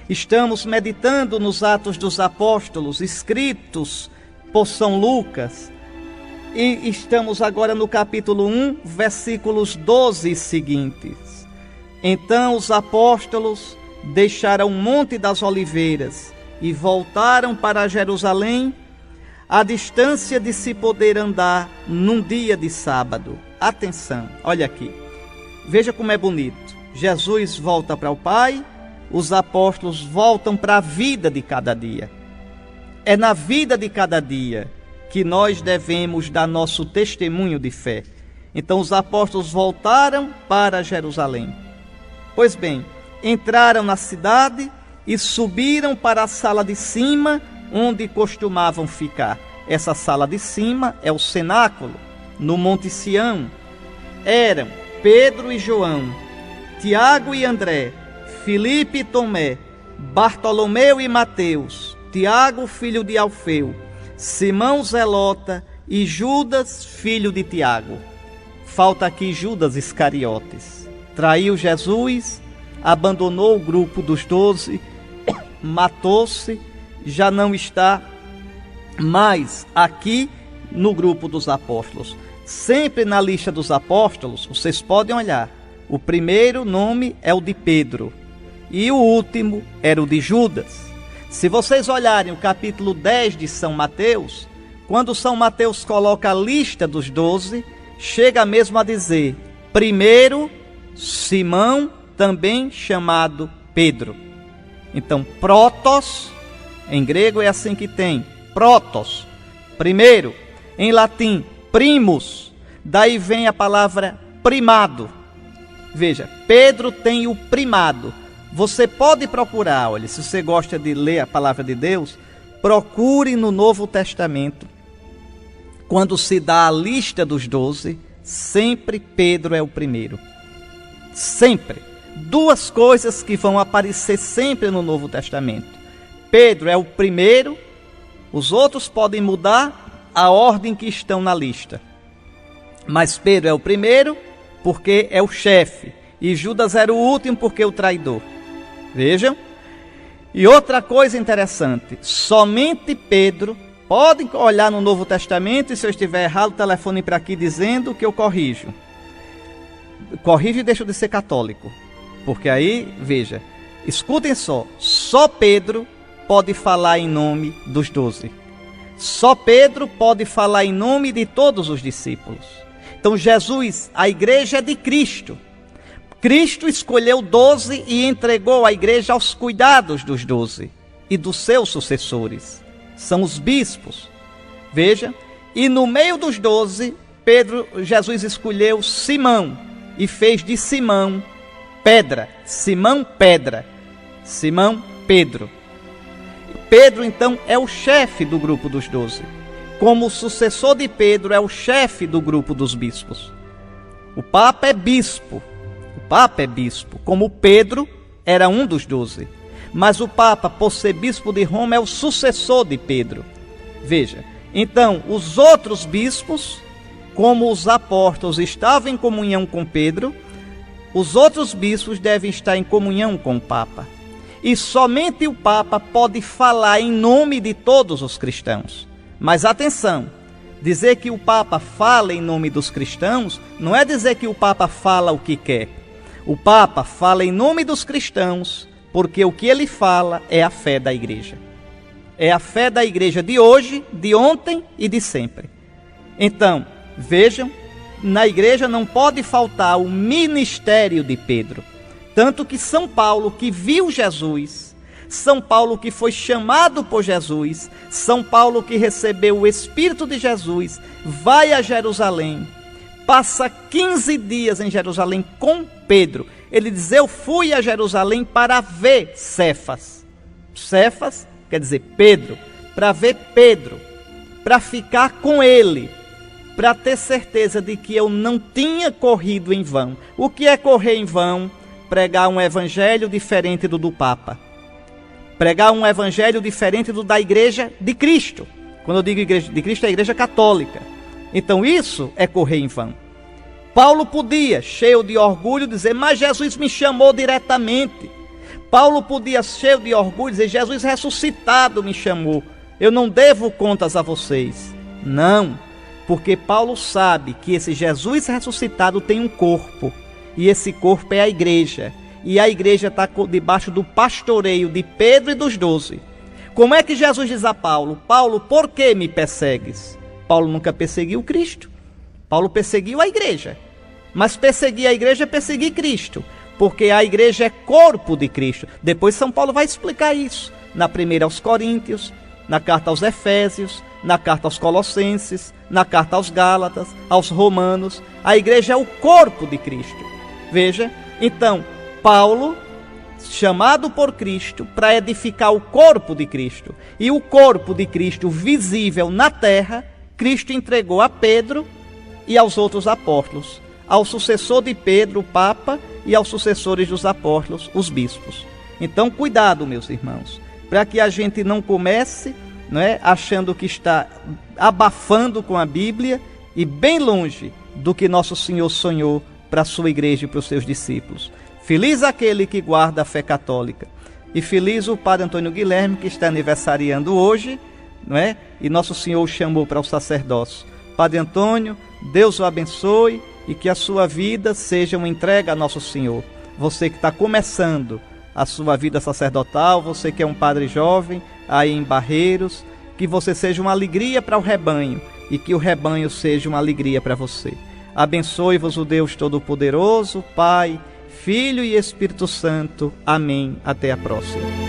Estamos meditando nos Atos dos Apóstolos, escritos por São Lucas. E estamos agora no capítulo 1, versículos 12 e seguintes. Então os apóstolos deixaram o Monte das Oliveiras e voltaram para Jerusalém, à distância de se poder andar num dia de sábado. Atenção, olha aqui. Veja como é bonito. Jesus volta para o Pai, os apóstolos voltam para a vida de cada dia. É na vida de cada dia que nós devemos dar nosso testemunho de fé. Então os apóstolos voltaram para Jerusalém. Pois bem, entraram na cidade e subiram para a sala de cima, onde costumavam ficar. Essa sala de cima é o cenáculo, no Monte Sião. Eram Pedro e João, Tiago e André, Filipe e Tomé, Bartolomeu e Mateus, Tiago, filho de Alfeu, Simão Zelota e Judas, filho de Tiago. Falta aqui Judas Iscariotes. Traiu Jesus, abandonou o grupo dos 12, matou-se, já não está mais aqui no grupo dos apóstolos. Sempre na lista dos apóstolos, vocês podem olhar, o primeiro nome é o de Pedro e o último era o de Judas. Se vocês olharem o capítulo 10 de São Mateus, quando São Mateus coloca a lista dos 12, chega mesmo a dizer, primeiro Simão, também chamado Pedro. Então, protos, em grego é assim que tem, protos, primeiro, em latim, primus, daí vem a palavra primado. Veja, Pedro tem o primado. Você pode procurar, olha, se você gosta de ler a palavra de Deus, procure no Novo Testamento, quando se dá a lista dos 12, sempre Pedro é o primeiro. Sempre. Duas coisas que vão aparecer sempre no Novo Testamento. Pedro é o primeiro, os outros podem mudar a ordem que estão na lista. Mas Pedro é o primeiro porque é o chefe, e Judas era o último porque é o traidor. Vejam. E outra coisa interessante, somente Pedro, podem olhar no Novo Testamento, e se eu estiver errado, telefone para aqui dizendo que eu corrijo. Corrijo e deixo de ser católico. Porque aí, veja, escutem só Pedro pode falar em nome dos 12. Só Pedro pode falar em nome de todos os discípulos. Então Jesus, a igreja é de Cristo. Cristo escolheu 12 e entregou a igreja aos cuidados dos 12 e dos seus sucessores. São os bispos. Veja, e no meio dos 12, Jesus escolheu Simão e fez de Simão pedra, Simão pedra, Simão Pedro. Pedro então é o chefe do grupo dos 12. Como o sucessor de Pedro é o chefe do grupo dos bispos. O Papa é bispo. O Papa é bispo, como Pedro era um dos 12. Mas o Papa, por ser bispo de Roma, é o sucessor de Pedro. Veja, então os outros bispos, como os apóstolos estavam em comunhão com Pedro, os outros bispos devem estar em comunhão com o Papa. E somente o Papa pode falar em nome de todos os cristãos. Mas atenção, dizer que o Papa fala em nome dos cristãos não é dizer que o Papa fala o que quer. O Papa fala em nome dos cristãos, porque o que ele fala é a fé da igreja. É a fé da igreja de hoje, de ontem e de sempre. Então, vejam, na igreja não pode faltar o ministério de Pedro. Tanto que São Paulo, que viu Jesus, São Paulo que foi chamado por Jesus, São Paulo que recebeu o Espírito de Jesus, vai a Jerusalém, passa 15 dias em Jerusalém com Pedro. Ele diz, eu fui a Jerusalém para ver Cefas. Cefas quer dizer Pedro, para ver Pedro, para ficar com ele, para ter certeza de que eu não tinha corrido em vão. O que é correr em vão? Pregar um evangelho diferente do Papa. Pregar um evangelho diferente do da igreja de Cristo. Quando eu digo igreja de Cristo, é a igreja católica. Então isso é correr em vão. Paulo podia, cheio de orgulho, dizer, mas Jesus me chamou diretamente. Paulo podia, cheio de orgulho, dizer: Jesus ressuscitado me chamou, eu não devo contas a vocês. Não, porque Paulo sabe que esse Jesus ressuscitado tem um corpo, e esse corpo é a igreja, e a igreja está debaixo do pastoreio de Pedro e dos 12. Como é que Jesus diz a Paulo: Paulo, por que me persegues? Paulo nunca perseguiu Cristo. Paulo perseguiu a igreja. Mas perseguir a igreja é perseguir Cristo, porque a igreja é corpo de Cristo. Depois São Paulo vai explicar isso na primeira aos Coríntios, na carta aos Efésios, na carta aos Colossenses, na carta aos Gálatas, aos Romanos. A igreja é o corpo de Cristo. Veja, então, Paulo, chamado por Cristo para edificar o corpo de Cristo, e o corpo de Cristo visível na terra, Cristo entregou a Pedro e aos outros apóstolos, ao sucessor de Pedro, o Papa, e aos sucessores dos apóstolos, os bispos. Então, cuidado, meus irmãos, para que a gente não comece, não é, achando que está abafando com a Bíblia e bem longe do que Nosso Senhor sonhou para a sua igreja e para os seus discípulos. Feliz aquele que guarda a fé católica. E feliz o Padre Antônio Guilherme, que está aniversariando hoje, não é? E Nosso Senhor o chamou para o sacerdócio. Padre Antônio, Deus o abençoe e que a sua vida seja uma entrega a Nosso Senhor. Você que está começando a sua vida sacerdotal, você que é um padre jovem aí em Barreiros, que você seja uma alegria para o rebanho e que o rebanho seja uma alegria para você. Abençoe-vos o Deus Todo-Poderoso, Pai, Filho e Espírito Santo. Amém. Até a próxima.